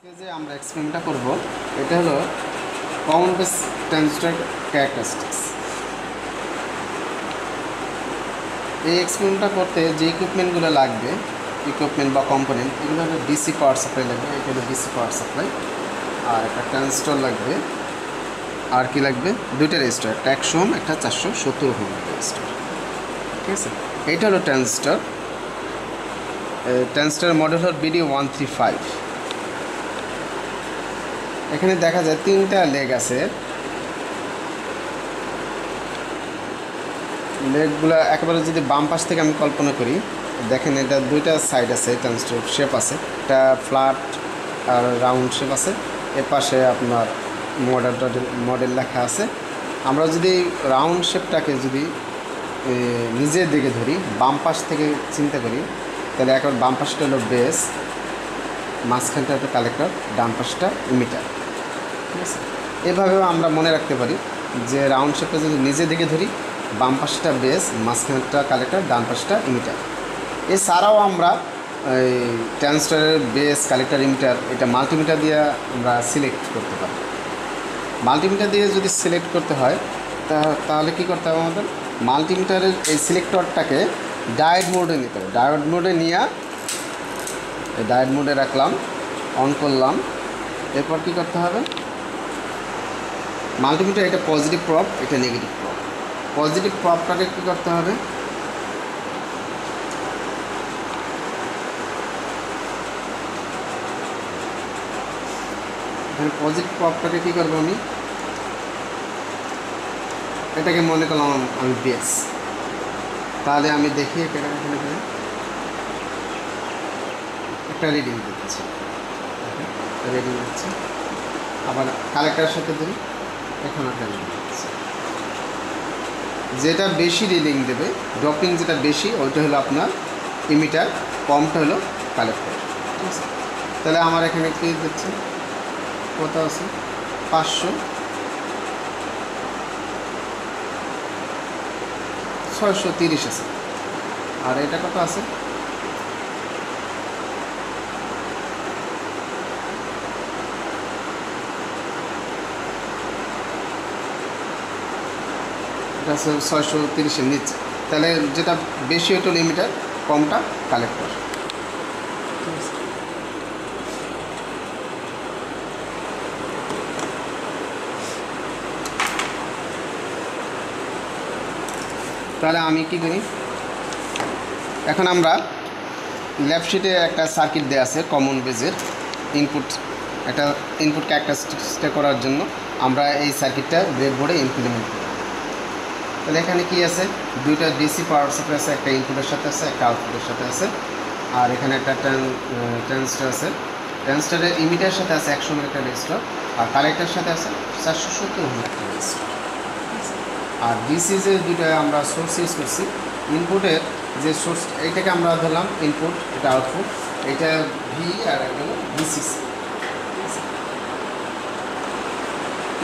যে আমরা এক্সপেরিমেন্টটা করব এটা হলো কমন বেস ট্রানজিস্টর ক্যারেক্টারিস্টিক্স। এই এক্সপেরিমেন্টটা করতে যে ইকুইপমেন্টগুলো লাগবে, ইকুইপমেন্ট বা কম্পোনেন্ট, এগুলো হলো ডিসি পাওয়ার সাপ্লাই লাগবে। এটা হলো ডিসি পাওয়ার সাপ্লাই, আর একটা ট্রানজিস্টর লাগবে। আর কি লাগবে? দুইটা রেজিস্টার, একটা 100 ওহম, একটা 470 ওহম রেজিস্টার। ঠিক আছে, এইটা হলো ট্রানজিস্টর। ট্রানজিস্টরের মডেল হল BD135। এখানে দেখা যায় তিনটা লেগ আছে। লেগগুলো একেবারে যদি বাম পাশ থেকে আমি কল্পনা করি, দেখেন এটা দুইটা সাইড আছে, ট্রানজিস্টর শেপ আছে, একটা ফ্ল্যাট আর রাউন্ড শেপ আছে। এর পাশে আপনার মডেল লেখা আছে। আমরা যদি রাউন্ড শেপটাকে যদি নিজের দিকে ধরি, বাম পাশ থেকে চিন্তা করি, তাহলে একেবারে বাম পাশটা হলো বেস, মাঝখানটা হলো কালেক্টর, ডান পাশটা ইমিটার। ঠিক আছে, এভাবেও আমরা মনে রাখতে পারি যে রাউন্ড শেপটা যদি নিজের দিকে ধরি, বাম পাশটা বেস, মাঝখানটা কালেক্টর, ডান পাশটা ইমিটার। এছাড়াও আমরা এই ট্রানজিস্টরের বেস, কালেক্টর, ইমিটার এটা মাল্টিমিটার দিয়ে আমরা সিলেক্ট করতে পারি। মাল্টিমিটার দিয়ে যদি সিলেক্ট করতে হয় তাহলে কি করতে হবে? আমাদের মাল্টিমিটারের এই সিলেক্টরটাকে ডায়োড মোডে নিতে হবে। ডায়োড মোডে নিয়ে এই ডায়োড মোডে রাখলাম, অন করলাম। এরপর কি করতে হবে? মাল্টিমিটার এটা পজিটিভ প্রব, এটা নেগেটিভ প্রব। পজিটিভ প্রবটাকে কী করতে হবে? এখানে পজিটিভ প্রবটাকে কী করবো? এটাকে মনে করলাম আমি বেস। তাহলে আমি দেখি এখানে একটা রিডিং দিচ্ছি, রিডিং দিচ্ছি। আবার কালেক্টরের সাথে ধরি, এখন একটা রিডিং দিচ্ছি। যেটা বেশি রিডিং দেবে, ড্রপিং যেটা বেশি, ওইটা হলো আপনার ইমিটার, কমটা হলো কালেক্টর। ঠিক আছে, তাহলে আমার এখানে কী দিচ্ছে? কত আছে? 500, 630 আছে। আর এটা কত আছে? এটা আছে 630-এর নিচে। তাহলে যেটা বেশি ওটা লিমিটার, কমটা কালেক্টর। তাহলে আমি কি করি? এখন আমরা লেফট শিটে একটা সার্কিট দেওয়া আছে কমন বেজের ইনপুট, একটা ইনপুট ক্যারেক্টারিস্টিক্সটা করার জন্য আমরা এই সার্কিটটা ব্রেডবোর্ডে ইমপ্লিমেন্ট করি। তাহলে এখানে কি আছে? দুইটা ডিসি পাওয়ার সাপ্লাই আছে, একটা ইনপুটের সাথে আছে, একটা আউটপুটের সাথে আছে। আর এখানে একটা ট্রানজিস্টর আছে। ট্রানজিস্টরের ইমিটারের সাথে আছে 100 ওহমের একটা রেজিস্টর, আর কালেক্টরের সাথে আছে 470 ওহমের একটা রেজিস্টর। আর ডিসি যে দুইটা আমরা সোর্স ইউজ করছি, ইনপুটের যে সোর্স, এইটাকে আমরা ধরলাম ইনপুট, এটা আউটপুট, এটা ভি আর এটা হলো ভিসিসি।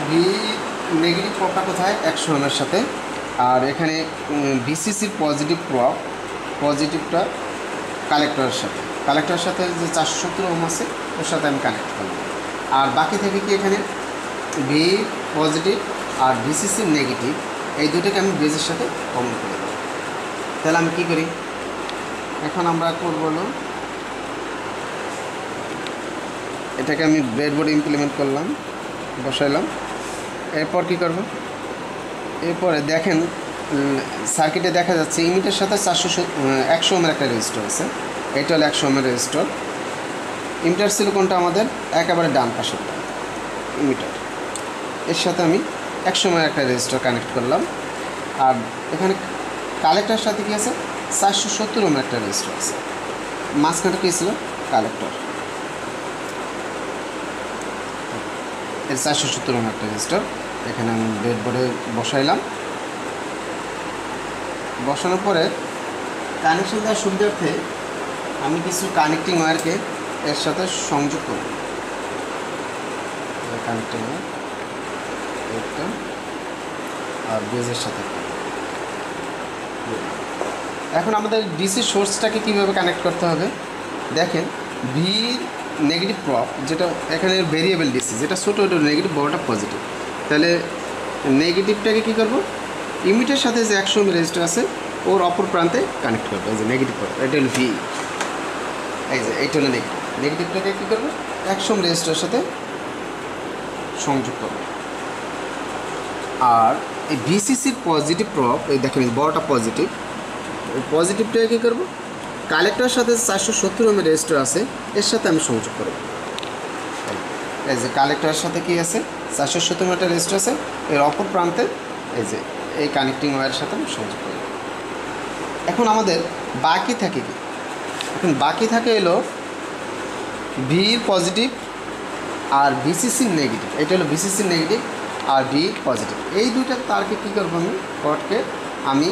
ভি নেগেটিভ প্রবটা কোথায়? 100 ওহমের সাথে। আর এখানে ভিসিসির পজিটিভ প্রব, পজিটিভটা কালেক্টরের সাথে, কালেক্টরের সাথে যে 470 ওহম আছে ওর সাথে আমি কানেক্ট করলাম। আর বাকি থেকে কি এখানে ভি পজিটিভ আর ভিসিসি নেগেটিভ, এই দুটোকে আমি বেজের সাথে কমন করে দেবো। তাহলে আমি কী করি? এখন আমরা করবো হলো এটাকে আমি ব্রেডবোর্ডে ইমপ্লিমেন্ট করলাম, বসাইলাম। এরপর কি করব? এরপরে দেখেন সার্কিটে দেখা যাচ্ছে ইমিটারের সাথে 100 ওহমের একটা রেজিস্টর আছে। এটা হলো 100 ওহমের রেজিস্টর। ইমিটার ছিল কোনটা? আমাদের একেবারে ডান পাশে ইমিটার। এর সাথে আমি 100 ওহমের একটা রেজিস্টর কানেক্ট করলাম। আর এখানে কালেক্টরের সাথে কী আছে? 470 ওহমের একটা রেজিস্টর আছে। মাঝখানে কী ছিল? কালেক্টর। এর 470 ওহমের একটা রেজিস্টর এখানে আমি ব্রেডবোর্ডে বসাইলাম। বসানোর পরে কানেকশন দেওয়ার সুবিধার্থে আমি কিছু কানেক্টিং ওয়্যারকে এর সাথে সংযোগ করব। কানেক্টিং ওয়্যার একটা আর বেজের সাথে। এখন আমাদের ডিসি সোর্সটাকে কীভাবে কানেক্ট করতে হবে? দেখেন, ভি নেগেটিভ প্রপ, যেটা এখানে ভেরিয়েবল ডিসি, যেটা ছোটো ওটা নেগেটিভ, বড়টা পজিটিভ। তাহলে নেগেটিভটাকে কী করবো, ইমিটের সাথে যে 100 ওহম রেজিস্টার আছে ওর অপর প্রান্তে কানেক্ট করবো। এই যে নেগেটিভ প্রপ, এটা হলো ভি, এই যে এইটা হলো নেগেটিভ। নেগেটিভটাকে কী করবো, 100 ওহম রেজিস্টারের সাথে সংযোগ করবো। আর এই ভিসিসির পজিটিভ প্রপ, এই দেখেন বড়টা পজিটিভ, ওই পজিটিভটাকে কী করবো, কালেক্টরের সাথে 470 ওহমের রেজিস্টার আছে এর সাথে আমি সংযোগ করব। এই যে কালেক্টরের সাথে কি আছে, 470 ওহমের রেজিস্টার আছে, এর অপর প্রান্তে এই যে এই কানেক্টিং ওয়্যারের সাথে আমি সংযোগ করব। এখন আমাদের বাকি থাকে কি, এখন বাকি থাকে এলো ভির পজিটিভ আর ভিসিসির নেগেটিভ। এটা হলো ভিসিসির নেগেটিভ আর ভি পজিটিভ। এই দুইটা তারকে কী করবো, আমি কটকে আমি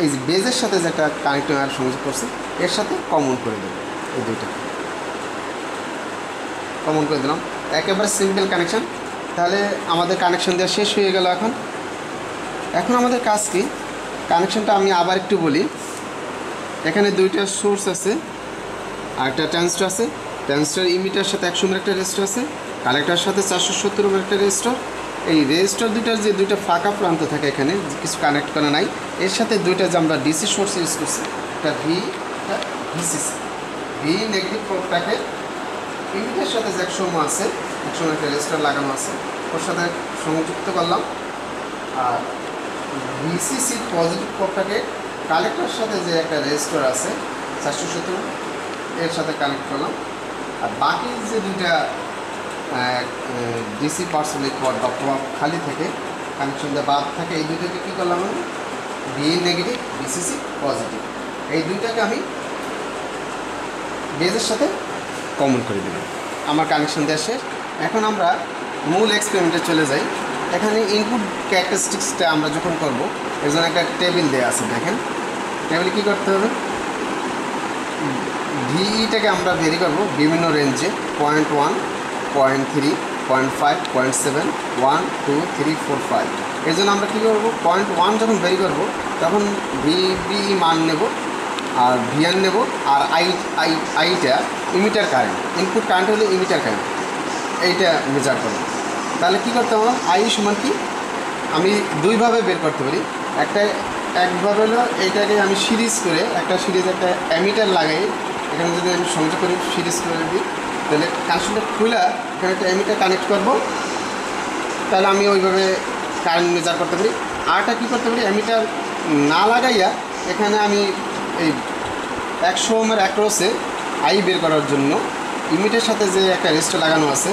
এই যে বেজের সাথে যেটা কানেক্টিং ওয়্যার সংযোগ করছে এর সাথে কমন করে দেবো। এই দুইটা কমন করে দিলাম, একেবারে সিম্পল কানেকশান। তাহলে আমাদের কানেকশান দেওয়া শেষ হয়ে গেল। এখন আমাদের কাজ কি, কানেকশানটা আমি আবার একটু বলি। এখানে দুইটা সোর্স আছে আর একটা ট্রানজিস্টর আছে। ট্রানজিস্টর ইমিটার সাথে 100 ওহমের একটা রেজিস্টার আছে, কালেক্টরের সাথে 470 ওহমের একটা রেজিস্টার। এই রেজিস্টার দুইটার যে দুইটা ফাঁকা প্রান্ত থাকে এখানে কিছু কানেক্ট করা নাই, এর সাথে দুইটা যে আমরা ডিসি সোর্স ইউজ করছি, একটা ভি, একটা ভিসিসি। ভি নেগেটিভ প্রোডটাকে ইমিটার সাথে যে 100 ওহম আছে, 100 ওহমের একটা রেজিস্টার লাগানো আছে, ওর সাথে সংযুক্ত করলাম। আর ভিসিসির পজিটিভ প্রোডটাকে কালেক্টরের সাথে যে একটা রেজিস্টার আছে 470 এর সাথে কানেক্ট করলাম। আর বাকি যে দুইটা ডিসি পার্সোনালি কোড বা প্রভাব খালি থেকে কানেকশন দিয়ে বাদ থাকে, এই দুইটাকে কী করলাম আমি, ভি নেগেটিভ ভিসিসি পজিটিভ, এই দুইটাকে আমি বেজের সাথে কমন করে দিলাম। আমার কানেকশন দেওয়া শেষ। এখন আমরা মূল এক্সপেরিমেন্টে চলে যাই। এখানে ইনপুট ক্যারেক্টারিস্টিক্সটা আমরা যখন করব, এর জন্য একটা টেবিল দেওয়া আছে। দেখেন টেবিলে কী করতে হবে, ভিইটাকে আমরা ভেরি করব বিভিন্ন রেঞ্জে, 0.1, 0.3, 0.5, 0.7, 1, 2, 3, 4, 5। এর জন্য আমরা কী করবো, 0.1 যখন ভেরি করবো তখন ভিবি মান নেব আর ভিআর নেব, আর আইটা ইমিটার কারেন্ট, ইনপুট কারেন্ট হলে ইমিটার কারেন্ট, এইটা মেজার করব। তাহলে কী করতে হবে, আই সমান কি, আমি দুইভাবে বের করতে পারি। একভাবে হলো এইটাকে আমি সিরিজ করে, একটা অ্যামিটার লাগাই, এখানে যদি আমি সংযোগ করি সিরিজ করে দিই, তাহলে কানেকশনটা খুলে এখানে একটা অ্যামিটার কানেক্ট করব, তাহলে আমি ওইভাবে কারেন্ট মেজার করতে পারি। আরটা কী করতে পারি, অ্যামিটার না লাগাইয়া এখানে আমি এই 100 ওহমের অ্যাক্রসে আই বের করার জন্য ইমিটের সাথে যে একটা রেজিস্টার লাগানো আছে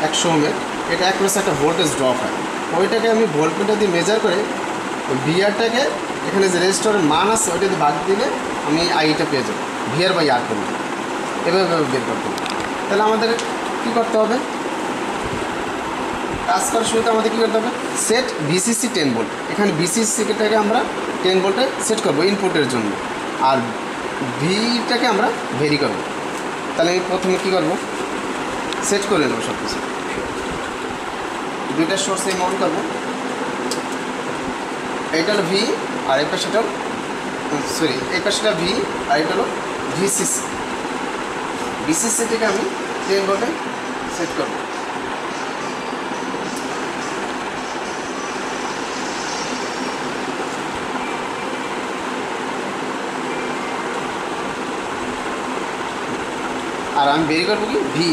100 ওহমের, এটা অ্যাক্রসে একটা ভোল্টেজ ড্রপ হয়, ওইটাকে আমি ভোল্টমিটার দিয়ে মেজার করে ভিআরটাকে এখানে যে রেজিস্টারের মান আছে ওইটা দিয়ে ভাগ দিলে আমি আইটা পেয়ে যাবো, ভিআর বাই আর করবো, এভাবে বের করতে হবে। তাহলে আমাদের কী করতে হবে, কাজ করার শুরুতে আমাদের কী করতে হবে, সেট ভিসিসি 10 ভোল্ট। এখানে ভিসিসিটাকে আমরা 10 ভোল্টে সেট করবো ইনপুটের জন্য, আর ভিটাকে আমরা ভেরি করব। তাহলে আমি প্রথমে কী করবো, সেট করে নেবো সব কিছু, দুইটা সোর্সে অন করবো। এইটা হলো ভি আর এই পাশেটা এই পাশেটা ভি আর এটা হলো ভিসিসি। ভিসিসিটাকে আমি 10 ভোল্টে সেট করবো। আর আমি বের করবো কি ভি।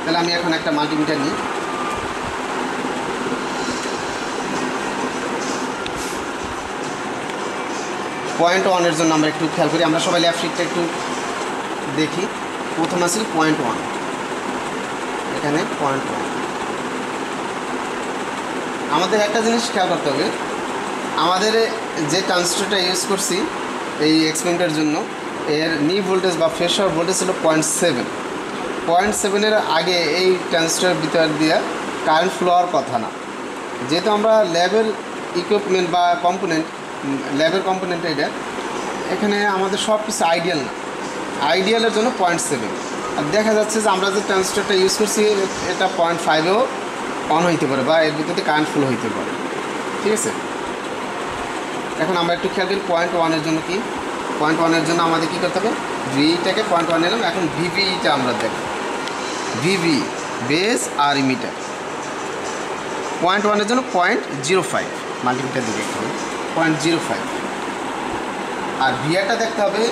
তাহলে আমি এখন একটা মাল্টিমিটার নিই, পয়েন্ট ওয়ানের জন্য আমরা একটু খেয়াল করি, আমরা সবাই লেফট শিটটা একটু দেখি। প্রথম আসলে 0.1, এখানে 0.1। আমাদের একটা জিনিস খেয়াল করতে হবে, আমাদের যে ট্রানজিস্টরটা ইউজ করছি এই এক্সপেরিমেন্টের জন্য, এর নি ভোল্টেজ বা ফ্রেশার ভোল্টেজ ছিল 0.7। 0.7-এর আগে এই ট্রানজিস্টরের ভিতর দিয়ে কারেন্ট ফ্লো হওয়ার কথা না, যেহেতু আমরা ল্যাবের ইকুইপমেন্ট বা ল্যাবের কম্পোনেন্ট এটা, এখানে আমাদের সব কিছু আইডিয়াল না, আইডিয়ালের জন্য 0.7। আর দেখা যাচ্ছে যে আমরা যে ট্রানজিস্টরটা ইউজ করছি এটা 0.5-এও অন হইতে পারে বা এর ভিতরে কারেন্ট ফ্লো হইতে পারে, ঠিক আছে। এখন আমরা একটু খেয়াল করি 0.1-এর জন্য কি, 0.1-এর জন্য আমাদের কী করতে হবে, ভিটাকে 0.1 নিলাম। এখন ভিভিটা আমরা দেখব ভিভি বেস আর ইমিটার। 0.1 জন্য 0.05 মাল্টিমিটার দিকে দেখতে হবে 0.05। আর ভিআরটা দেখতে হবে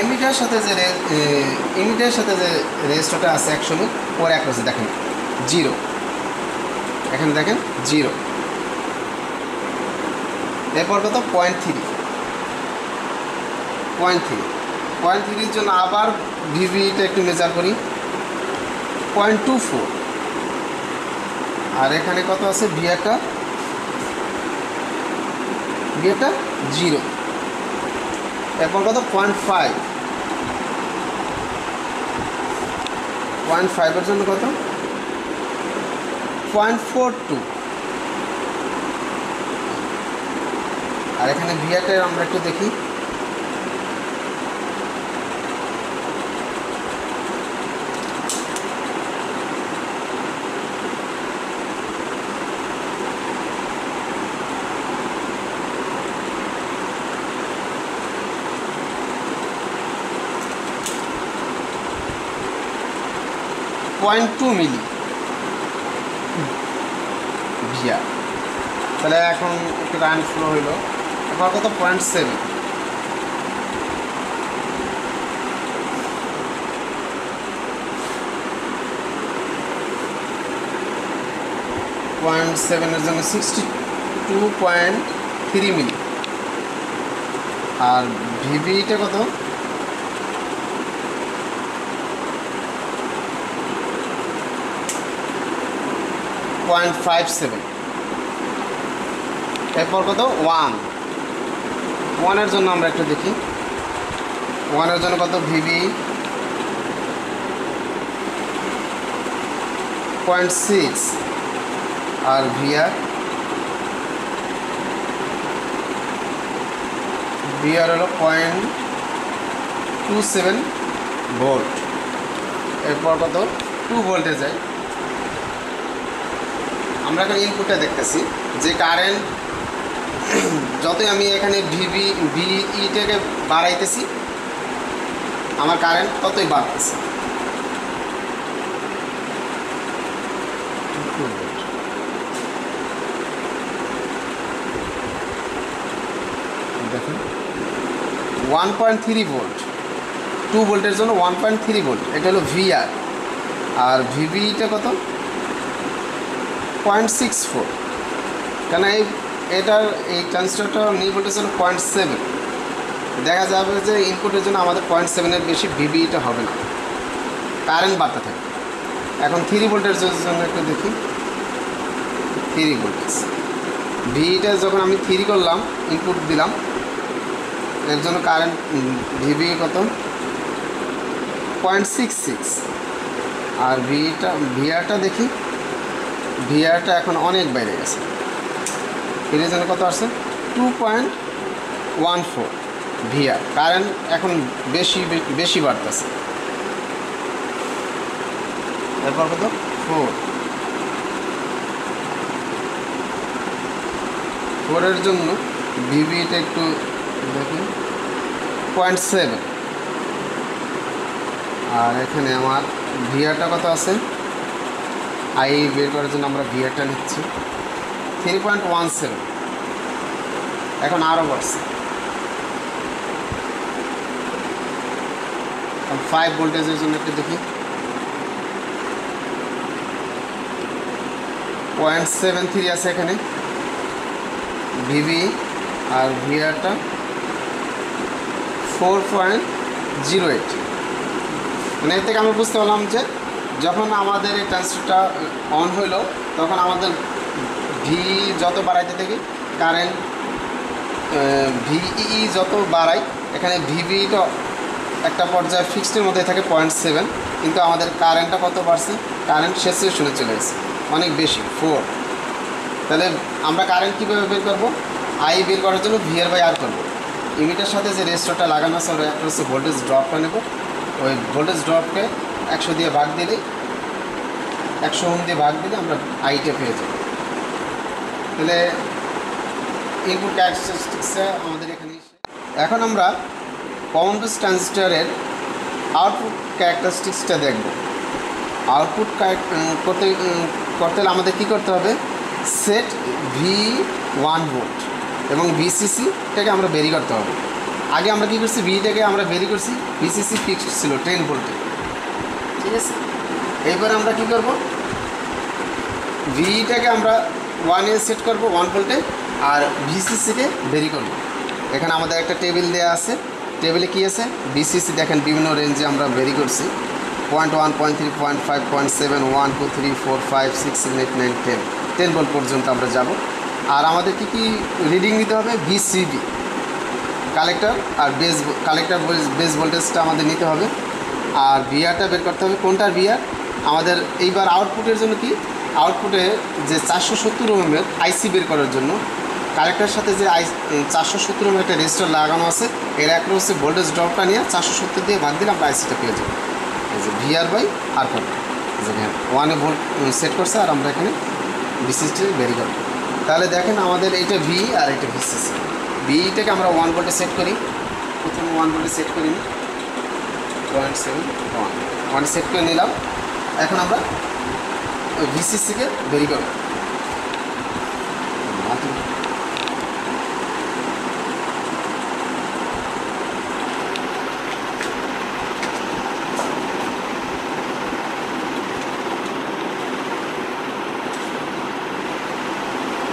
ইমিটারের সাথে যে রেজিস্টারটা আছে 100 মিলি ওর এক রয়েছে, দেখেন 0, এখানে দেখেন 0। এরপর কত 0.3 জন্য আবার ভিভিটা একটু মেজার করি 0.24। আর এখানে কত আছে ভিআরটা 0। এরপর কত 0.5 জন্য কত 0.42। আর এখানে ভিআরটা আমরা একটু দেখি 0.2 মিলি ভিআর। তাহলে এখন একটু কারেন্ট ফ্লো হইল। এরপর কত 0.7। 0.7 জন্য 62.3 মিলি। আর ভিভিটা কত 0.57। এরপর কত 1 জন্য আমরা একটু দেখি 1 জন্য কত ভিভি 0.6 আর ভিআর হলো 0.27 ভোল্ট। এরপর কত 2 ভোল্টে যায়। আমরা এখন ইনপুটটা দেখতেছি যে কারেন্ট যতই আমি এখানে ভিইটাকে বাড়াইতেছি আমার কারেন্ট ততই বাড়তেছে। দেখুন 1.3 ভোল্ট, 2 ভোল্টের জন্য 1.3 ভোল্ট, এটা হলো ভিআর। আর ভিভিটা কত 0.64। কেন এই ট্রান্সিস্টরটা নিউ ভোল্টেজ হলো 0.7। দেখা যাবে যে ইনপুটের জন্য আমাদের 0.7-এর বেশি ভিভিটা হবে না, কারেন্ট বাড়তে থাকে। এখন 3 ভোল্টের জন্য একটু দেখি 3 ভোল্টেজ ভিটা যখন আমি 3 করলাম ইনপুট দিলাম এর জন্য কারেন্ট ভিভি কত 0.66। আর ভিআরটা দেখি, ভিআরটা এখন অনেক বাইরে গেছে। এর জন্য কত আসছে 2.14 ভিআর। কারেন্ট এখন বেশি বাড়তেছে। এরপর কত 4 জন্য ভিভিটা একটু দেখি 0.7। আর এখানে আমার ভিআরটা কত আছে, আই বের করার জন্য আমরা ভিআরটা নিচ্ছি 3.17। এখন আরও বাড়ছে। 5 ভোল্টেজের জন্য একটু দেখি 0.73 আছে এখানে ভিভি। আর ভিআরটা 4.08। মানে এর থেকে আমরা বুঝতে পারলাম যে যখন আমাদের এই ট্রান্সিস্টরটা অন হইলো তখন আমাদের ভি যত বাড়াইতে থাকি কারেন্ট ভিই যত বাড়াই এখানে ভিভিটা একটা পর্যায়ে ফিক্সডের মধ্যে থাকে 0.7, কিন্তু আমাদের কারেন্টটা কত বাড়ছে, কারেন্ট স্যাচুরেশনে চলে গেছে অনেক বেশি 4। তাহলে আমরা কারেন্ট কীভাবে বের করবো, আই বের করার জন্য ভিআর বাই আর করবো। ইমিটার সাথে যে রেজিস্টারটা লাগানো আছে একটা হচ্ছে ভোল্টেজ ড্রপটা নেব, ওই ভোল্টেজ ড্রপকে 100 দিয়ে ভাগ দিলেই 100 ওহম দিয়ে ভাগ দিলে আমরা আইটা পেয়ে যাব। তাহলে ইনপুট ক্যারেক্টারিস্টিক্সটা আমাদের এখানে। এখন আমরা কমন বেস ট্রানজিস্টরের আউটপুট ক্যারেক্টারিস্টিক্সটা দেখব। আউটপুট করতে হলে আমাদের কী করতে হবে, সেট V1 ভোল্ট এবং VCCটাকে আমরা বেরি করতে হবে। আগে আমরা কী করছি, ভিটাকে আমরা বেরি করছি, VCC ফিক্সড ছিল 10 ভোল্টে, ঠিক আছে। এইবার আমরা কী করব, ভিটাকে আমরা 1 এ সেট করব 1 ভোল্টে, আর VCCকে বেরি করব। এখানে আমাদের একটা টেবিল দেওয়া আছে, টেবিলে কী আছে, VCC দেখেন বিভিন্ন রেঞ্জে আমরা বেরি করছি, 0.1, 0.3, 0.5, 0.7, 1, 2, 3, 4, 5, 6, 7, 8, 9, 10 ভোল্ট পর্যন্ত আমরা যাব। আর আমাদের কী রিডিং নিতে হবে, VCB কালেক্টর আর কালেক্টর বেস ভোল্টেজটা আমাদের নিতে হবে, আর ভিআরটা বের করতে হবে। কোনটার ভিআর আমাদের এইবার আউটপুটের জন্য কি, আউটপুটে যে 470 ওহমের আইসি বের করার জন্য কালেক্টরের সাথে যে 470 ওহমের একটা রেজিস্টার লাগানো আছে, এর একটা হচ্ছে ভোল্টেজ ড্রপটা নিয়ে 470 দিয়ে ভাগ দিলে আমরা আইসিটা পেয়ে যাবো। এই যে ভিআর বাই আর করবো, যেখানে 1 ভোল্ট সেট করছে, আর আমরা এখানে VCC বেরি করবো। তাহলে দেখেন আমাদের এইটা ভি আর এটা VCC। ভিটাকে আমরা 1 ভোল্টে সেট করি, প্রথমে 1 ভোল্টে সেট করি, 0.71 সেট করে নিলাম। এখন আমরা VCCকে বেরি করব।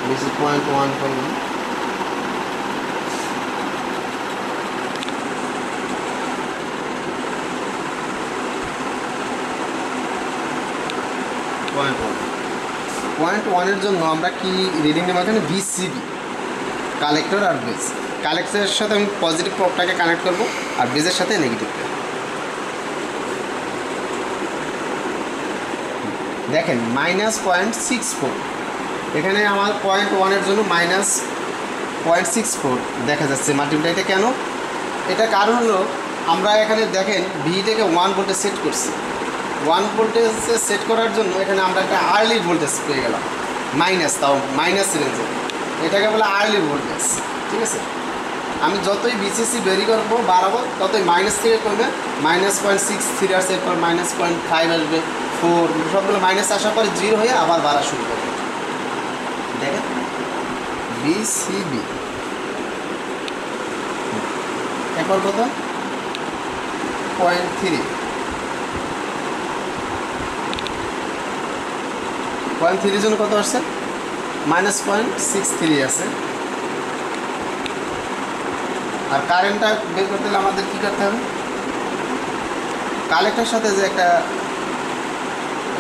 This is 0.1 করলাম, পয়েন্ট ওয়ানের জন্য আমরা কি রিডিং নেব, এখানে VCB কালেক্টর আর বেস। কালেক্টরের সাথে আমি পজিটিভ প্রবটাকে কানেক্ট করব, আর বেসের সাথে নেগেটিভটা। দেখেন -0.64, এখানে আমার 0.1-এর জন্য -0.64 দেখা যাচ্ছে মাল্টিপ্লাইটা। কেন? এটা কারণ হলো আমরা এখানে দেখেন ভিটাকে 1 ভোল্টে সেট করছি, 1 ভোল্টেজে সেট করার জন্য এখানে আমরা একটা আর্লি ভোল্টেজ পেয়ে গেলাম, তাও মাইনাস রেঞ্জে, এটাকে বলে আর্লি ভোল্টেজ, ঠিক আছে। আমি যতই VCC বেরি করবো বাড়াবো, ততই মাইনাস থেকে কমবে, -0.63 আসছে, এরপর -0.5 আসবে, 4, সবগুলো মাইনাস আসার পরে 0 হয়ে আবার বাড়া শুরু করবে। দেখেন VCB, এরপর কত, 0.3, 0.3 জন্য কত আসছে, -0.63 আছে। আর কারেন্টটা বের করতে হলে আমাদের কী করতে হবে, কালেক্টরের সাথে যে একটা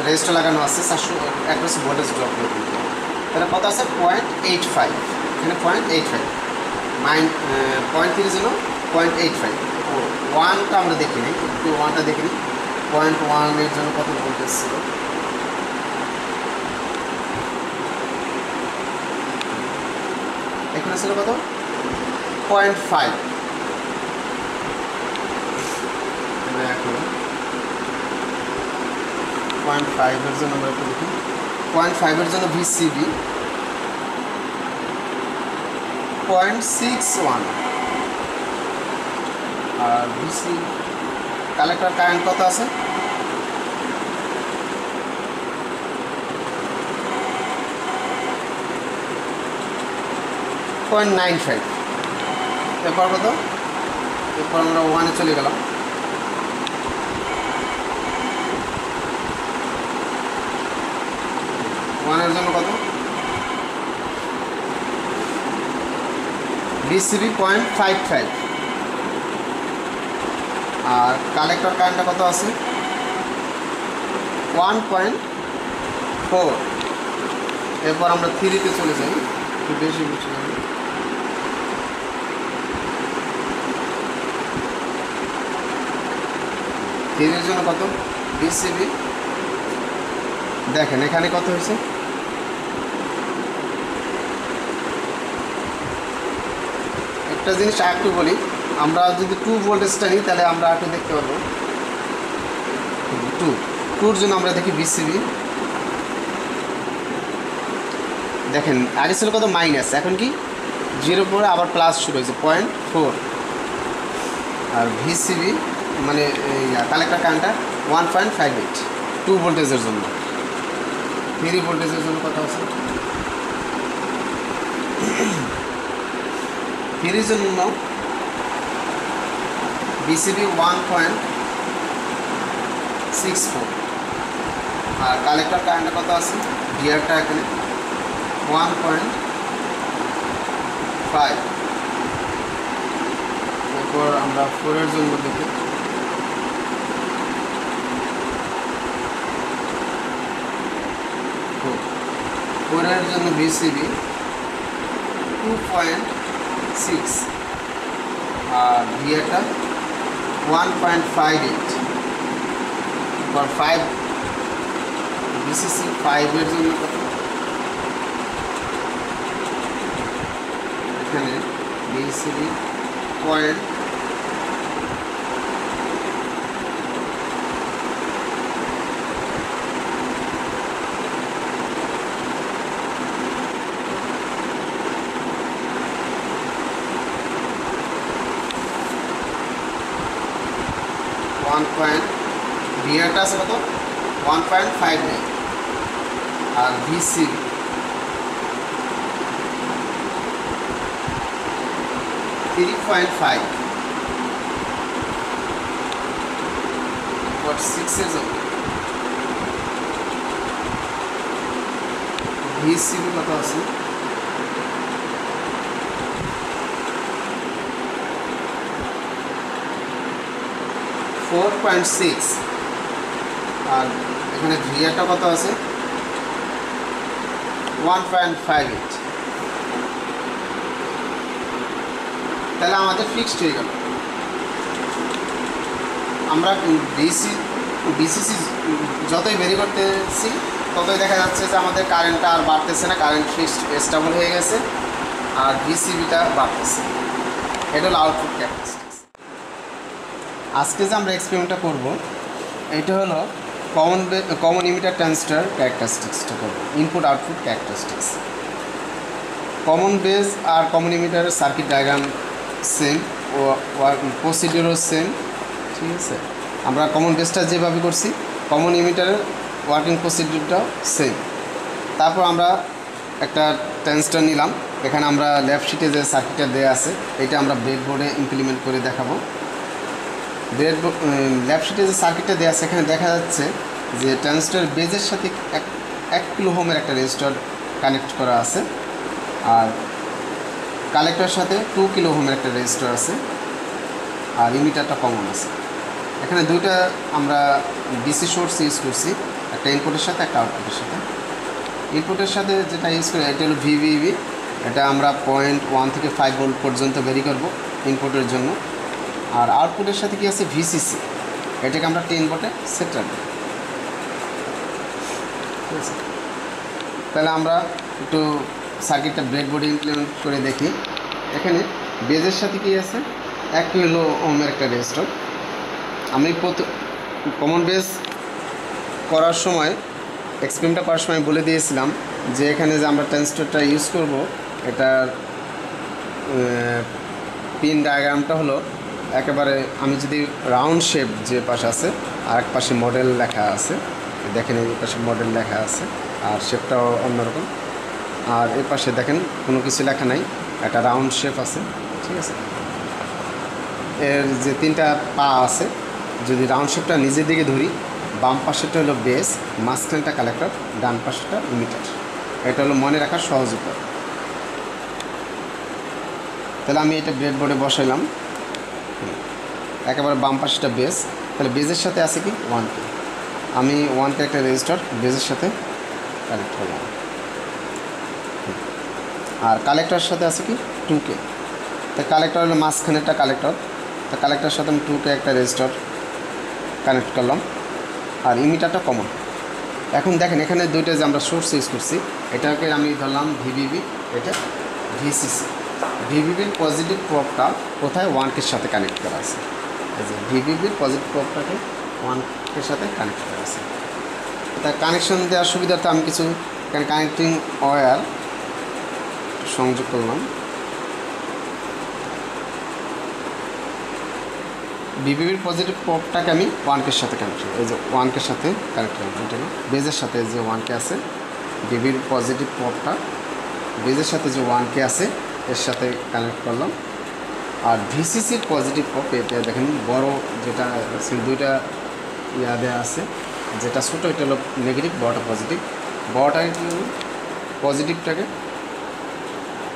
রেজিস্টার লাগানো আছে 400 অ্যাক্রস ভোল্টেজ ড্রপ করে দিতে হবে। তাহলে কত আছে, 0.85, এখানে 0.85, 0.3 জন্য 0.85। 1টা আমরা দেখিনি, একটু 1টা দেখিনি, 0.1-এর জন্য কত ভোল্টেজ ছিল, এখানে ছিল কত, 0.5। এখন 0.5-এর জন্য আমরা একটু দেখি, 0.5-এর জন্য VCB 0.61, আর VC কালেক্টর কারেন্ট কত আছে, .95। এরপর কত, এরপর আমরা 1-এ চলে গেলাম, 1-এর জন্য কত, VCB 0.55, আর কালেক্টর কারেন্টটা কত আছে, 1.4। এরপর আমরা 3-তে চলে যাই, একটু বেশি বুঝতে হবে, 3-এর জন্য কত, VCB দেখেন এখানে কত হয়েছে, একটা জিনিস একটু বলি, আমরা যদি 2 ভোল্টেজটা নিই তাহলে আমরা একটু দেখতে পারবো, 2-র জন্য আমরা দেখি VCB, দেখেন আগে ছিল কত, মাইনাস, এখন কি 0 পরে আবার প্লাস শুরু হয়েছে 0.4। আর VCB মানে কালেক্টর কারেন্টটা 1.58, 2 ভোল্টেজের জন্য। 3 ভোল্টেজের জন্য কত আছে? 3 জন্য বিসিবি 1.64 আর কালেক্টর কারেন্টটা কত আছে? গিয়ারটা এখানে 1.5। এরপর আমরা 4 এর জন্য দেখি। 4 এর জন্য বিসিবি 2.6 আর গিয়ারটা 1.58 আর 5 বিসিসি 5 এর জন্য কত? এখানে বিসিবি 1. গিয়ারটা আছে কত? 1.59 আর বিসিবি 3.5 6 এর জন্য বিসিবি কত আছে? 4.6 আর এখানে গিয়ারটা কত আছে? 1.58। তাহলে আমাদের ফিক্সড হয়ে গেল। আমরা বিসিসি যতই বেরি করতেছি ততই দেখা যাচ্ছে যে আমাদের কারেন্টটা আর বাড়তেছে না, কারেন্ট ফিক্সড স্টেবল হয়ে গেছে আর বিসিবিটা বাড়তেছে। এটা হলো আউটপুট ক্যারেক্টারিস্টিক্স। আজকে যে আমরা এক্সপেরিমেন্টটা করব এটা হলো কমন ইমিটার ট্রানজিস্টর ক্যারেক্টারিস্টিক্সটা করব, input output characteristics. Common base আর কমন ইমিটারের সার্কিট ডায়াগ্রাম সেম ও প্রসিডিউরও সেম, ঠিক আছে। আমরা কমন বেসটা যেভাবে করছি কমন ইমিটারের ওয়ার্কিং প্রসিডিউরটাও সেম। তারপর আমরা একটা ট্রানজিস্টর নিলাম, এখানে আমরা লেফট শিটে যে সার্কিটটা দেওয়া আছে এটা আমরা ব্রেডবোর্ডে ইমপ্লিমেন্ট করে দেখাবো। লেফট শিটে যে সার্কিটটা দেওয়া আছে এখানে দেখা যাচ্ছে যে ট্রানজিস্টর বেজের সাথে 1 কিলো ওহমের একটা রেজিস্টর কানেক্ট করা আছে আর কালেক্টরের সাথে 2 কিলো ওহমের একটা রেজিস্টর আছে আর ইমিটারটা কমন আছে। এখানে দুইটা আমরা ডিসি সোর্স ইউজ করছি, একটা ইনপুটের সাথে একটা আউটপুটের সাথে। ইনপুটের সাথে যেটা ইউজ করি এটা হলো ভিভিবি, এটা আমরা 0.1 থেকে 5 ভোল্ট পর্যন্ত ভ্যারি করব ইনপুটের জন্য। আর আউটপুটের সাথে কি আছে? ভিসিসি, এটাকে আমরা 10 ভোল্টে সেট রাখবো, ঠিক আছে। তাহলে আমরা একটু সার্কিটটা ব্রেডবোর্ডে ইমপ্লিমেন্ট করে দেখি। এখানে বেজের সাথে কি আছে? 1 কিলো ওহমের একটা রেজিস্টর। আমি কমন বেস করার সময় এক্সপেরিমেন্টটা করার সময় বলে দিয়েছিলাম যে এখানে যে আমরা ট্রানজিস্টরটা ইউজ করব এটার পিন ডায়াগ্রামটা হলো একেবারে, আমি যদি রাউন্ড শেপ যে পাশে আছে আর এক পাশে মডেল লেখা আছে, দেখেন এই পাশে মডেল লেখা আছে আর শেপটাও অন্যরকম। আর এই পাশে দেখেন কোনো কিছু লেখা নাই, একটা রাউন্ড শেপ আছে, ঠিক আছে। এর যে 3টা পা আছে, যদি রাউন্ড শেপটা নিজের দিকে ধরি, বাম পাশেটা হলো বেস, মাঝখানটা কালেক্টর, ডান পাশেটা ইমিটার। এটা হলো মনে রাখার সহজ উপায়। তাহলে আমি এটা ব্রেডবোর্ডে বসাইলাম, একেবারে বাম পাশেটা বেস। তাহলে বেজের সাথে আছে কি? 1K। আমি 1K একটা রেজিস্টার বেজের সাথে কানেক্ট করলাম আর কালেক্টরের সাথে আছে কি? 2K। তা কালেক্টর হলো মাঝখানেরটা কালেক্টর, তা কালেক্টরের সাথে আমি 2K একটা রেজিস্টার কানেক্ট করলাম আর ইমিটারটা কমন। এখন দেখেন এখানে দুইটা যে আমরা সোর্স ইউজ করছি, এটাকে আমি ধরলাম ভিভিবি, এটা ভিসিসি। ভিভিবির পজিটিভ প্রবটা কোথায়? 1Kর সাথে কানেক্ট করা আছে। এই যে ভিভিবির পজিটিভ প্রবটাকে 1Kর সাথে কানেক্ট করা আছে। তা কানেকশন দেওয়ার সুবিধার্থে আমি কিছু এখানে কানেক্টিং ওয়্যার সংযোগ করলাম। ভিভিবির পজিটিভ প্রবটাকে আমি 1K সাথে কানেক্ট করি, এই যে 1K সাথে কানেক্ট করলাম, এটাকে বেজের সাথে যে 1K আছে, ভিভির পজিটিভ প্রবটা বেজের সাথে যে 1K আছে এর সাথে কানেক্ট করলাম। আর ভিসিসির পজিটিভ প্রব, এটা দেখেন বড় যেটা দুইটা ইয়া দেওয়া আছে, যেটা ছোটো এটা হলো নেগেটিভ, বড়টা পজিটিভ। বড়টাকে কী হলো পজিটিভটাকে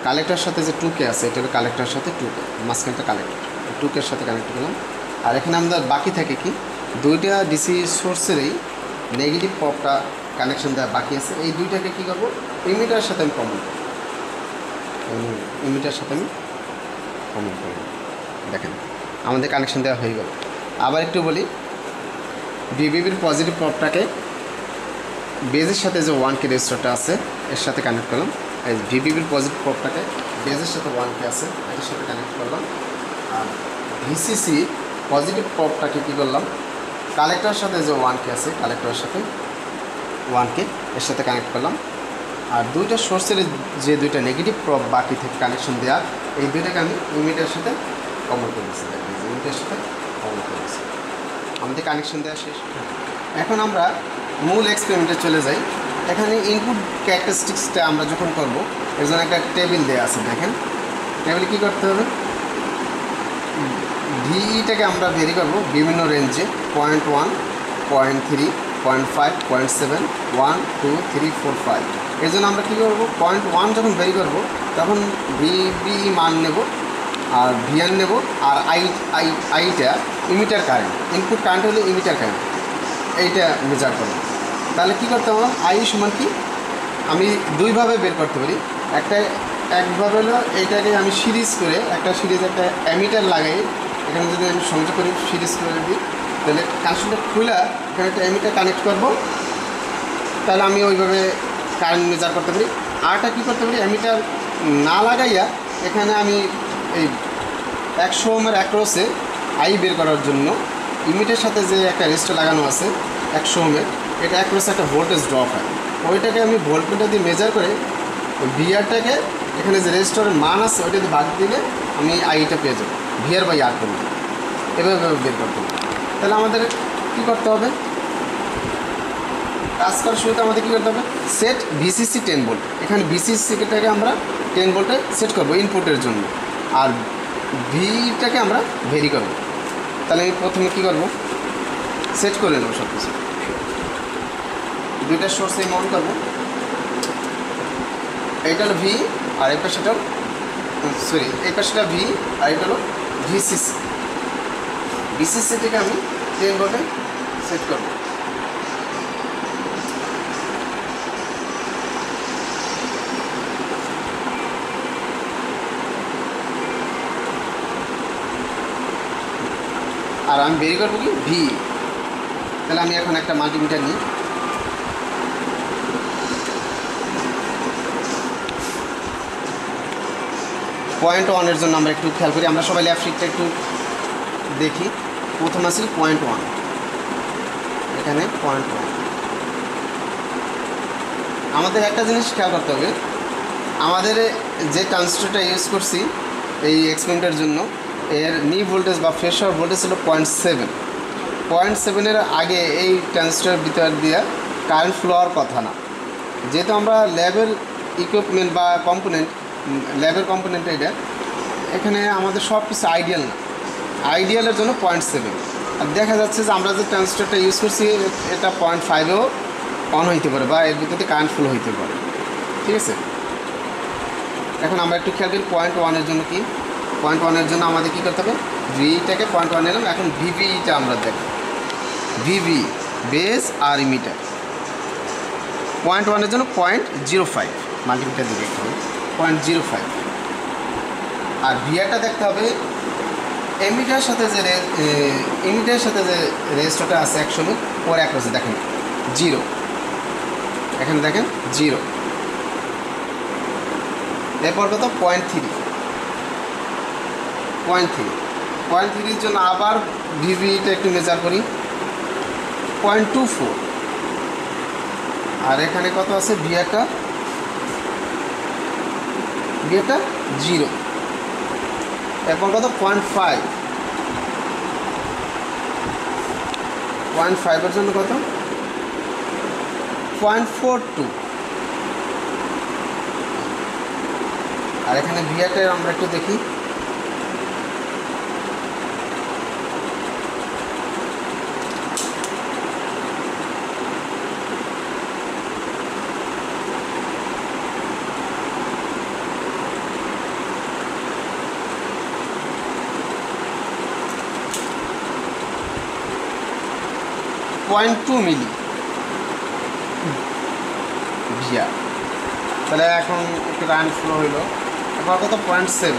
কালেক্টরের সাথে যে 2K আছে, এটা হলো কালেক্টরের সাথে 2K, মাঝখানটা কালেক্টর 2K সাথে কানেক্ট করলাম। আর এখানে আমাদের বাকি থাকে কি, দুইটা ডিসি সোর্সেরই নেগেটিভ প্রবটা কানেকশন দেওয়া বাকি আছে, এই দুইটাকে কী করবো ইমিটারের সাথে আমি কমন করব, ইমিটারের সাথে আমি কমন করব। দেখেন আমাদের কানেকশন দেওয়া হয়ে গেল। আবার একটু বলি, ভিভিবির পজিটিভ প্রবটাকে বেজের সাথে যে 1K রেজিস্টারটা আছে এর সাথে কানেক্ট করলাম। এই ভিভিবির পজিটিভ প্রবটাকে বেজের সাথে 1K আছে এটার সাথে কানেক্ট করলাম। আর ভিসিসি পজিটিভ প্রবটাকে কী করলাম, কালেক্টরের সাথে যে 1K আছে কালেক্টরের সাথে 1K এর সাথে কানেক্ট করলাম। আর দুইটা সোর্সের যে দুইটা নেগেটিভ প্রব বাকি থেকে কানেকশন দেওয়া, এই দুইটাকে আমি ইমিটারের সাথে কমন করে দিচ্ছি। দেখেন ইমিটারের সাথে কমন করে দিচ্ছি, আমাদের কানেকশন দেওয়া শেষ। এখন আমরা মূল এক্সপেরিমেন্টে চলে যাই। এখানে ইনপুট ক্যারেক্টারিস্টিক্সটা আমরা যখন করব এর জন্য একটা টেবিল দেওয়া আছে। দেখেন টেবিলে কী করতে হবে, ভিইটাকে আমরা ভেরি করব বিভিন্ন রেঞ্জে 0.1, 0.3, 0.5, 0.7, 1, 2, 3, 4, 5। এর জন্য আমরা কী করবো, 0.1 যখন ভেরি করব তখন ভিবি মান নেব আর ভিআর নেব, আর আইটা ইমিটার কারেন্ট, ইনপুট কারেন্ট হলে ইমিটার কারেন্ট, এইটা মেজার করব। তাহলে কী করতে হবে, আই সমান কি আমি দুইভাবে বের করতে পারি। একভাবে হলো এইটাকে আমি সিরিজ করে একটা অ্যামিটার লাগাই, এখানে যদি আমি সংযোগ করি সিরিজ করে দিই, তাহলে কানেকশনটা খুলে এখানে একটা অ্যামিটার কানেক্ট করব, তাহলে আমি ওইভাবে কারেন্ট মেজার করতে পারি। আরটা কী করতে পারি, অ্যামিটার না লাগাইয়া এখানে আমি এই 100 ওহমের অ্যাক্রসে আই বের করার জন্য ইমিটারের সাথে যে একটা রেজিস্টার লাগানো আছে 100 ওহমের, এটা অ্যাক্রসে একটা ভোল্টেজ ড্রপ হয়, ওইটাকে আমি ভোল্টমিটার দিয়ে মেজার করে ওই ভিআরটাকে এখানে যে রেজিস্টারের মান আছে ওইটা দিয়ে বাদ দিলে আমি আইটা পেয়ে যাবো, ভিআর বাই আর করবো, এভাবে বের করতে হবে। তাহলে আমাদের কী করতে হবে, কাজ করার শুরুতে আমাদের কী করতে হবে, সেট ভিসিসি 10 ভোল্ট। এখানে ভিসিসিটাকে আমরা 10 ভোল্টে সেট করবো ইনপুটের জন্য, আর ভিটাকে আমরা ভেরি করব। তাহলে আমি প্রথমে কী করব, সেট করে নেব সব কিছু, দুইটা সোর্সে মন করবো, এইটা হলো ভি আর এই পাশেটা এই পাশেটা ভি আর এটা হলো ভিসিসি। ভিসিসিটাকে আমি 10 ভোল্টে সেট করবো। আর আমি বের করবো কি ভি। তাহলে আমি এখন একটা মাল্টিমিটার নিই, পয়েন্ট ওয়ানের জন্য আমরা একটু খেয়াল করি, আমরা সবাই লেফট শিটটা একটু দেখি। প্রথম আছে 0.1, এখানে 0.1। আমাদের একটা জিনিস খেয়াল করতে হবে, আমাদের যে ট্রানজিস্টরটা ইউজ করছি এই এক্সপেরিমেন্টের জন্য, এর নি ভোল্টেজ বা ফেজ হওয়ার ভোল্টেজ ছিল 0.7। 0.7-এর আগে এই ট্রানজিস্টরের ভিতর দিয়ে কারেন্ট ফ্লো হওয়ার কথা না, যেহেতু আমরা ল্যাবের ইকুইপমেন্ট বা কম্পোনেন্ট, ল্যাবের কম্পোনেন্ট এটা, এখানে আমাদের সব কিছু আইডিয়াল না, আইডিয়ালের জন্য 0.7। আর দেখা যাচ্ছে যে আমরা যে ট্রানজিস্টরটা ইউজ করছি এটা 0.5-এও অন হইতে পারে বা এর ভিতরে কারেন্ট ফ্লো হইতে পারে, ঠিক আছে। এখন আমরা একটু খেয়াল করি 0.1-এর জন্য কি, 0.1-এর জন্য আমাদের কী করতে হবে, ভিটাকে 0.1 নিলাম। এখন ভিভিটা আমরা দেখব, ভিভি বেস আর ইমিটার। 0.1-এর জন্য 0.05 মাল্টিমিটার দিয়ে দেখতে হবে 0.05। আর ভিআরটা দেখতে হবে ইমিটারের সাথে যে রেজিস্টারটা আছে 100 ওর অ্যাক্রসে দেখেন 0, এখানে দেখেন 0, এরপর কত 0.3-এর জন্য আবার ভিভিটা একটু মেজার করি 0.24। আর এখানে কত আছে ভিআরটা 0, এরপর কত 0.5, 0.5 এর জন্য কত 0.42 আর এখানে ভিআরটা আমরা একটু দেখি 0.2 মিলি ভিআর। তাহলে এখন একটু কারেন্ট ফ্লো হইল, এখন কত 0.7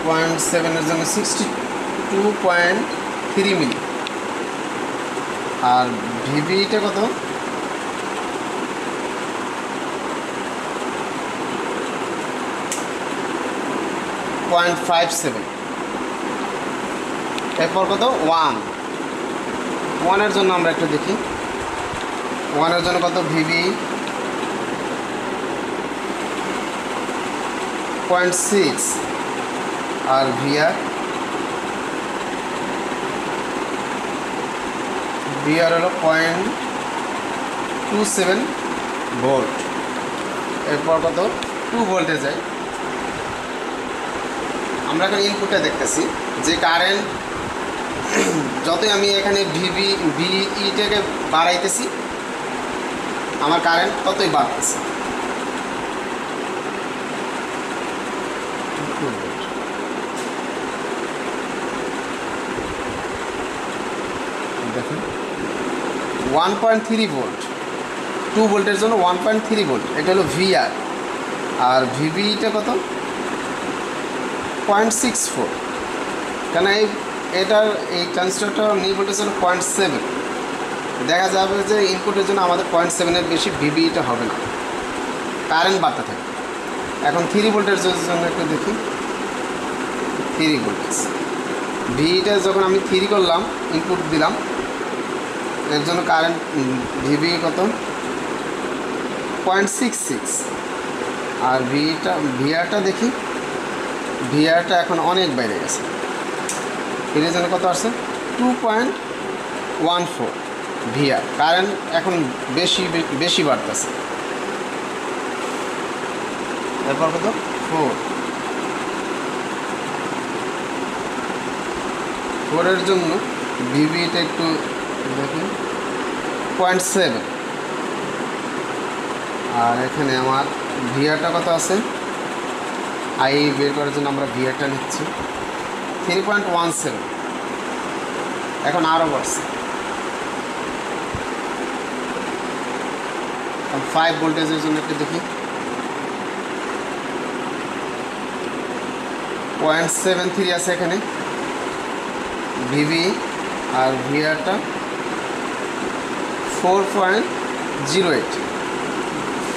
0.7 এর জন্য 62.3 মিলি। আর ভিভিটা কত 0.57। এরপর কত 1 এর জন্য আমরা একটু দেখি 1 এর জন্য কত ভিভি 0.6 আর ভিআর হলো 0.27 ভোল্ট। এরপর কত 2 ভোল্টে যায়। আমরা এখন ইনপুটটা দেখতেছি যে কারেন্ট যতই আমি এখানে ভিইটাকে বাড়াইতেছি আমার কারেন্ট ততই বাড়তেছে। দেখুন 1.3 ভোল্ট, 2 ভোল্টের জন্য 1.3 ভোল্ট, এটা হলো ভিআর। আর ভিভিটা কত 0.64, কেন এটার এই ট্রান্সিস্টরটা নিউ ভোল্টেজ হলো 0.7। দেখা যাবে যে ইনপুটের জন্য আমাদের 0.7-এর বেশি ভিভিটা হবে না, কারেন্ট বাড়তে থাকে। এখন 3 ভোল্টের জন্য একটু দেখি 3 ভোল্টেজ ভিটা যখন আমি 3 করলাম ইনপুট দিলাম এর জন্য কারেন্ট ভিভি কত 0.66। আর ভিআরটা দেখি, ভিআরটা এখন অনেক বাইরে গেছে, এর জন্য কত আসছে 2.14 ভিআর। কারেন্ট এখন বেশি বাড়তেছে। এরপর কত 4 এর জন্য ভিভিটা একটু দেখুন 0.7। আর এখানে আমার ভিআরটা কত আছে, আই বের করার জন্য আমরা ভিআরটা নিচ্ছি 3.17। এখন আরও বাড়ছে। 5 ভোল্টেজের জন্য একটু দেখি 0.73 আছে এখানে ভিভি। আর ভিআরটা 4.08।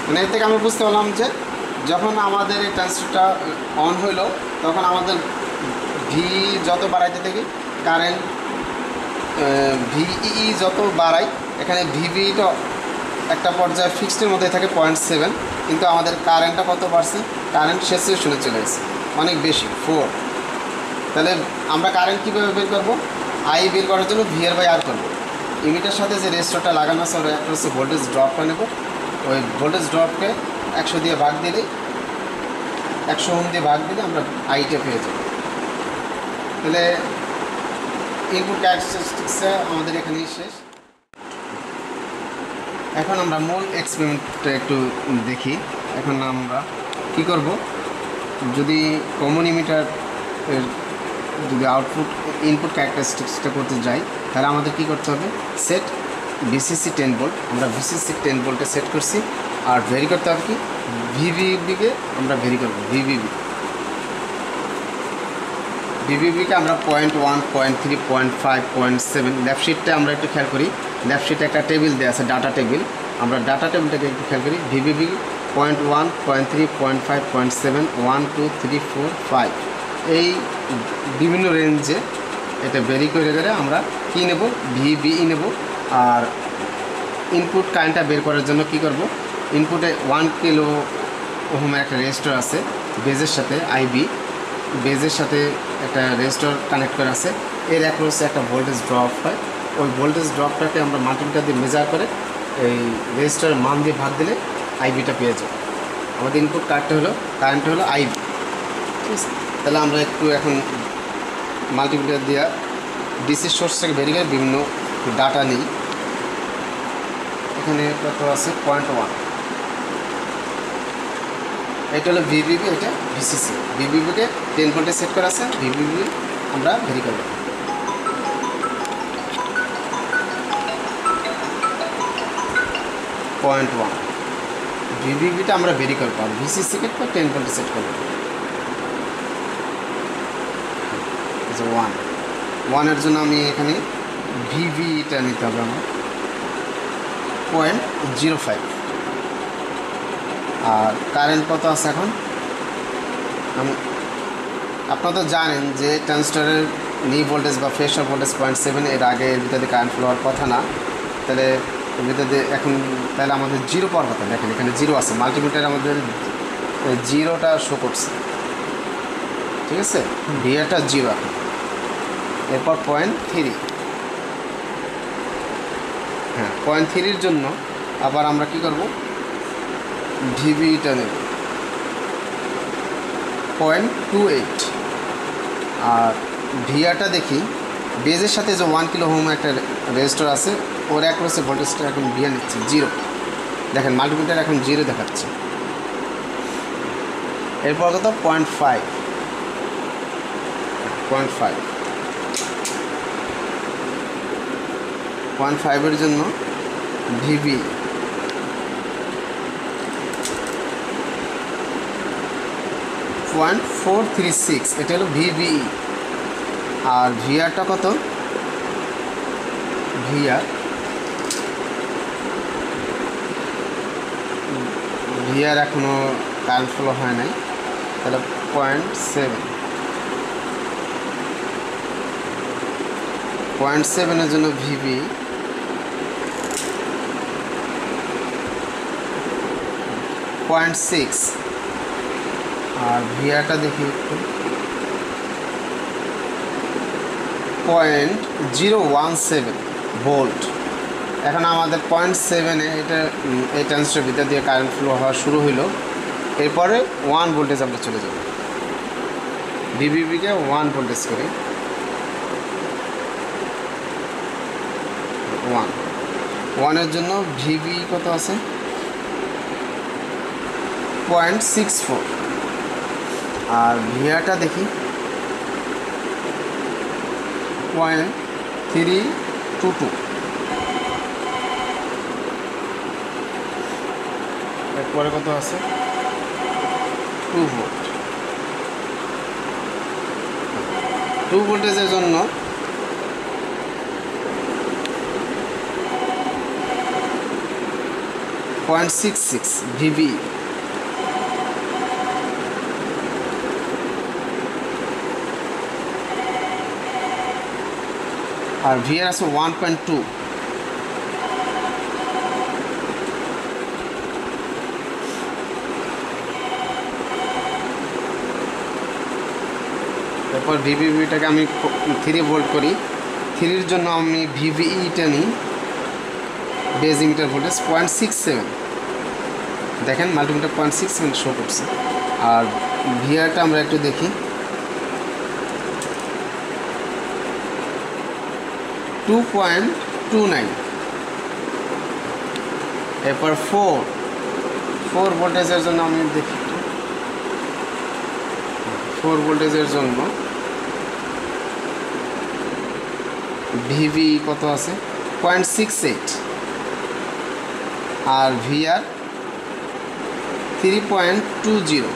মানে এর থেকে আমি বুঝতে পারলাম যে যখন আমাদের এই ট্রান্সিস্টরটা অন হইল তখন আমাদের ভি যত বাড়াইতে থাকি কারেন্ট ভিই যত বাড়াই এখানে ভিভিটা একটা পর্যায়ে ফিক্সডের মধ্যে থাকে 0.7, কিন্তু আমাদের কারেন্টটা কত বাড়ছে, কারেন্ট স্যাচুরেশনে চলে গেছে অনেক বেশি 4। তাহলে আমরা কারেন্ট কীভাবে বের করবো, আই বের করার জন্য VR/R করবো। ইমিটার সাথে যে রেজিস্টারটা লাগানো আছে ওর একটা হচ্ছে ভোল্টেজ ড্রপটা নেব, ওই ভোল্টেজ ড্রপকে 100 দিয়ে ভাগ দিলেই 100 ওহম দিয়ে ভাগ দিলে আমরা আইটা পেয়ে যাব। তাহলে ইনপুট ক্যারেক্টারিস্টিক্সটা আমাদের এখানেই শেষ। এখন আমরা মূল এক্সপেরিমেন্টটা একটু দেখি। এখন আমরা কি করব, যদি কমন ইমিটার যদি আউটপুট ইনপুট ক্যারেক্টারিস্টিক্সটা করতে যাই তাহলে আমাদের কি করতে হবে, সেট VCC 10 ভোল্ট। আমরা VCC 10 ভোল্টে সেট করছি। আর ভেরি করতে হবে কি, ভিভিবিকে আমরা ভেরি করব। ভিভিবিকে আমরা 0.1, 0.3, 0.5, 0.7 লেফট শিটটা আমরা একটু খেয়াল করি। লেফট শিটে একটা টেবিল দেওয়া আছে, ডাটা টেবিল। আমরা ডাটা টেবিলটাকে একটু খেয়াল করি। ভিভিবি 0.1, 0.3, 0.5, 0.7, 1, 2, 3, 4, 5 এই বিভিন্ন রেঞ্জে এটা ভেরি করে করে আমরা কী নেব, ভিবিই নেব। আর ইনপুট কারেন্টটা বের করার জন্য কি করব, ইনপুটে 1 কিলো ওহমের একটা রেজিস্টার আছে বেজের সাথে, আইবি বেজের সাথে একটা রেজিস্টার কানেক্ট করা আছে। এর অ্যাক্রসে একটা ভোল্টেজ ড্রপ হয়, ওই ভোল্টেজ ড্রপটাকে আমরা মাল্টিমিটার দিয়ে মেজার করে এই রেজিস্টারের মান দিয়ে ভাগ দিলে আইবিটা পেয়ে যাবো। আমাদের ইনপুট কারেন্ট হলো আইবি, ঠিক আছে। তাহলে আমরা একটু এখন মাল্টিমিটার দিয়ে ডিসি সোর্স থেকে বেরিয়ে গেলে বিভিন্ন ডাটা নিই। এখানে কত আছে 0.1, এটা হলো ভিবিবি, এটা ভিসিসি। ভিবিবিকে 10 ভোল্টে সেট করা আছে, ভিবিবি আমরা ভেরি করব। পয়েন্ট 1 ভিবিবিটা আমরা ভেরি করবো, আর ভিসিসিকে 10 ভোল্টে সেট করবো। 1 জন্য আমি এখানে ভিভিটা নিতে হবে আমার 0.05। আর কারেন্ট কত আছে এখন আপনারা তো জানেন যে ট্রানজিস্টরের নি ভোল্টেজ বা ফ্রেশার ভোল্টেজ 0.7, এর আগে এর ভিতরে কারেন্ট ফ্লো হওয়ার কথা না। তাহলে এর ভিতরে এখন তাহলে আমাদের 0 পাওয়ার কথা। দেখেন এখানে 0 আছে, মাল্টিমিটার আমাদের 0টা শো করছে, ঠিক আছে। ভিআরটা 0 এখন। এরপর 0.3, হ্যাঁ 0.3-র জন্য আবার আমরা কি করব, ভিভিটা নেব 0.28। আর ভিআরটা দেখি বেজের সাথে যে 1 কিলো ওহম একটা রেজিস্টার আছে, ওর অ্যাক্রসে ভোল্টেজটা এখন ভিআর নিচ্ছে 0। দেখেন মাল্টিমিটার এখন 0 দেখাচ্ছে। এরপর কত 0.5-এর জন্য ভিভি 0.436, এটা হলো ভিভিই। আর ভিআরটা কত, ভিআর এখনও কারেন্ট ফ্লো হয় নাই, তাহলে 0.7-এর জন্য ভিভি 0.6। আর ভিআরটা দেখি একটু 0.017 ভোল্ট। এখন আমাদের 0.7-এ এটা এই ট্রানজিস্টরের ভিতর দিয়ে কারেন্ট ফ্লো হওয়া শুরু হইলো। এরপরে 1 ভোল্টেজ আমরা চলে যাব, ভিভিবিকে 1 ভোল্টেজ করে 1-এর জন্য ভিভি কত আছে 0.64। আর ভিআরটা দেখি 0.322। এরপরে কত আছে 2 ভোল্ট। 2 ভোল্টেজের জন্য .66 ভিভি। আর ভিআর আছে 1.2। তারপর ভিভিটাকে আমি 3 ভোল্ট করি। 3-র জন্য আমি ভিভিইটা নিই, বেজ ইমিটার ভোল্টেজ 0.67। দেখেন মাল্টিমিটার 0.67 শো করছে। আর ভিআরটা আমরা একটু দেখি 2.29। এরপর 4 ভোল্টেজের জন্য আমি দেখি 4 ভোল্টেজের জন্য ভিভি কত আছে 0.68। আর ভিআর 3.20।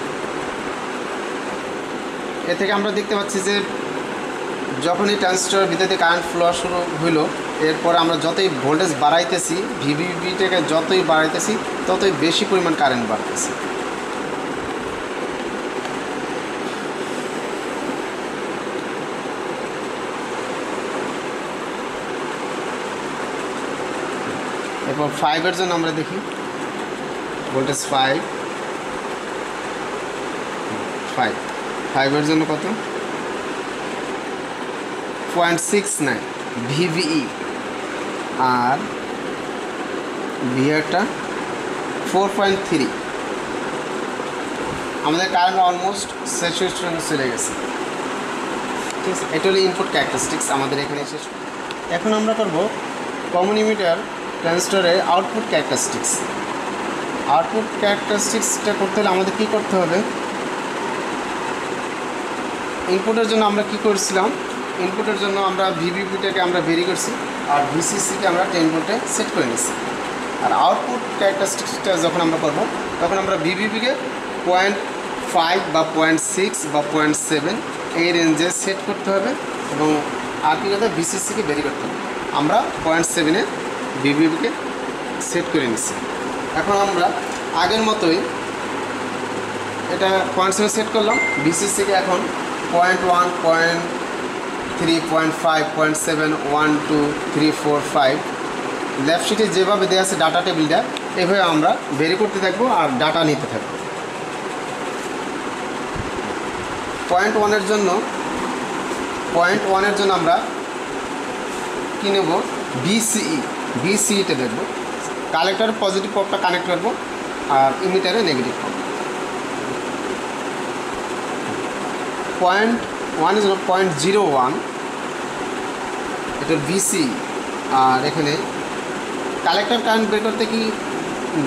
এ থেকে আমরা দেখতে পাচ্ছি যে যখন এই ট্রানজিস্টরের ভিতরে কারেন্ট ফ্লো শুরু হইলো, এরপর আমরা যতই ভোল্টেজ বাড়াইতেছি, ভিভিবিটাকে যতই বাড়াইতেছি ততই বেশি পরিমাণ কারেন্ট বাড়তেছে। এরপর 5-এর জন্য আমরা দেখি ভোল্টেজ 5 ফাইভ, ফাইভের জন্য কত 0.69 ভিভিই, আর ভিআরটা 4.3। আমাদের কারেন্ট অলমোস্ট স্যাচুরেশনে চলে গেছে। ঠিক আছে, এটা হলো ইনপুট ক্যারেক্টারিস্টিক্স আমাদের এখানে শেষ। এখন আমরা করব কমন ইমিটার ট্রানজিস্টরের আউটপুট ক্যারেক্টারিস্টিক্স। আউটপুট ক্যারেক্টারিস্টিক্সটা করতে হলে আমাদের কী করতে হবে, ইনপুটের জন্য আমরা কি করছিলাম, ইনপুটের জন্য আমরা ভিভিপিটাকে আমরা ভেরি করছি, আর ভিসিসিকে আমরা 10 ভোল্টে সেট করে নিচ্ছি। আর আউটপুট ক্যারেক্টারিস্টিক্সটা যখন আমরা করব তখন আমরা ভিভিপিকে 0.5 বা 0.6 বা 0.7 এই রেঞ্জে সেট করতে হবে, এবং আর কি কথা ভিসিসিকে ভেরি করতে হবে। আমরা 0.7-এ ভিভিপিকে সেট করে নিচ্ছি। এখন আমরা আগের মতোই এটা 0.7 সেট করলাম, ভিসিসিকে এখন 0.1, 0.3, 0.5, 0.7, 1, 2, 3, 4, 5 লেফট শিটে যেভাবে দেওয়া আছে ডাটা টেবিলটা, এভাবে আমরা ভেরি করতে থাকবো আর ডাটা নিতে থাকবো। 0.1-এর জন্য আমরা কী নেব, বিসিইটা দেখব। কালেক্টর পজিটিভ পপটা কানেক্ট করবো আর ইমিটারে নেগেটিভ পপ। 0.1 is 0.01, এটা ভিসি। আর এখানে কালেক্টর কারেন্ট বের করতে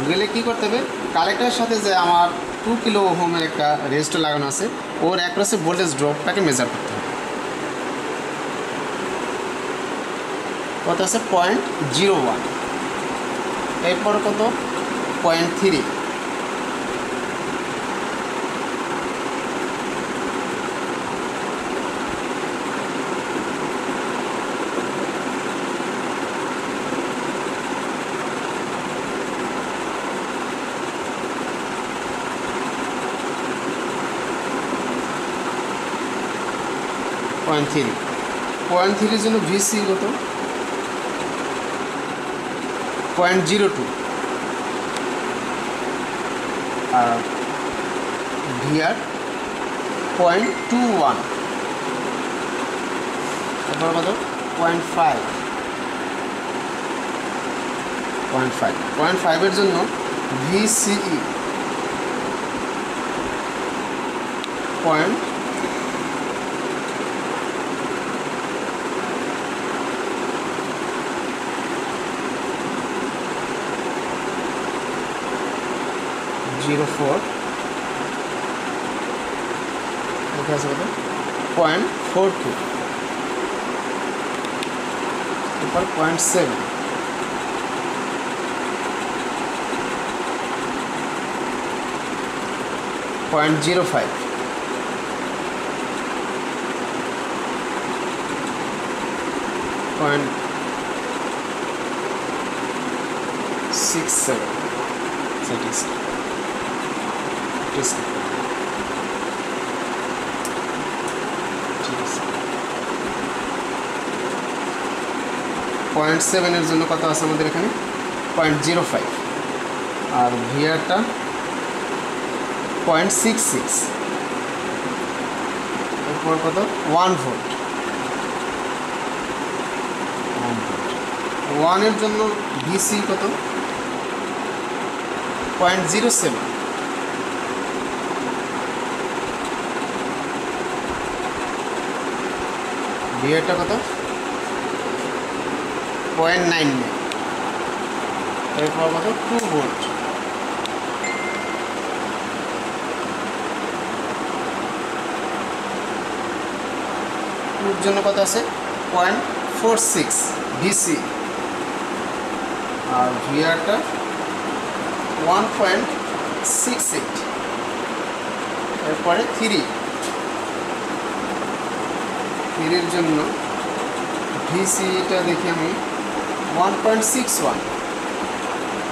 গেলে কী করতে হবে, কালেক্টরের সাথে যে আমার 2 কিলো ওহমের একটা রেজিস্টার লাগানো আছে, ওর অ্যাক্রসে ভোল্টেজ ড্রপটাকে মেজার করতে হবে। কত আছে 0.01, এরপর কত 0.3, পয়েন্ট থ্রির জন্য ভিসি কত 0.02, আর ভিআর 0.21, তারপর কত 0.5-এর জন্য ভিসিই 0.0, এটা আছে কত 0.42, এরপর 0.7, 0.05, 0.67, ঠিক আছে। 0.7-এর জন্য কত আছে আমাদের এখানে 0.05, আর ভিআরটা 0.66, এরপর কত 1 ভোল্ট। 1-এর জন্য ভিসি কত 0.07, ভিআরটা কত 0.99, এরপর কত 2 ভোল্ট। টুর জন্য কত আছে 0.46 ভিসি, আর ভিআরটা 1.68, এরপরে 3-এর জন্য ভিসিটা দেখি আমি 1.61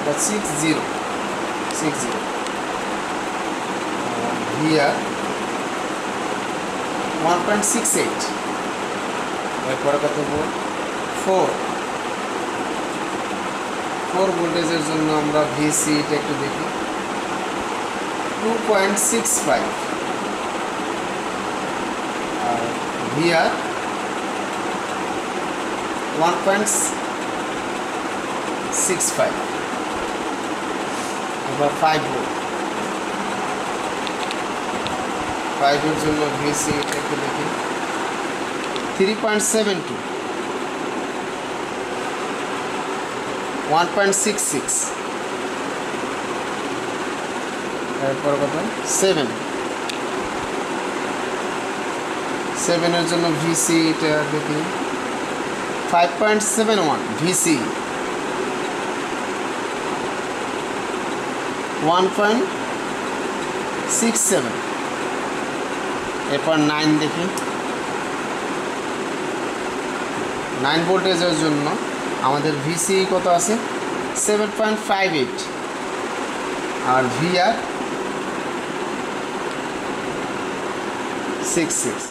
বা 60, ভিআর 1.68, এরপরে কত 4 ভোল্টেজের জন্য আমরা ভিসিটা একটু দেখি 2.65, VR 1.65, এবার 5 ভোল্ট। 5 এর জন্য ভিসি এটাকে দেখি 3.72, 1.66, এরপর কত 7 এর জন্য ভিসি এটা দেখি 5.71, ভিসি 1.67, এরপর 9 দেখি 9 ভোল্টেজের জন্য আমাদের ভিসি কত আছে 7.58 আর VR 66।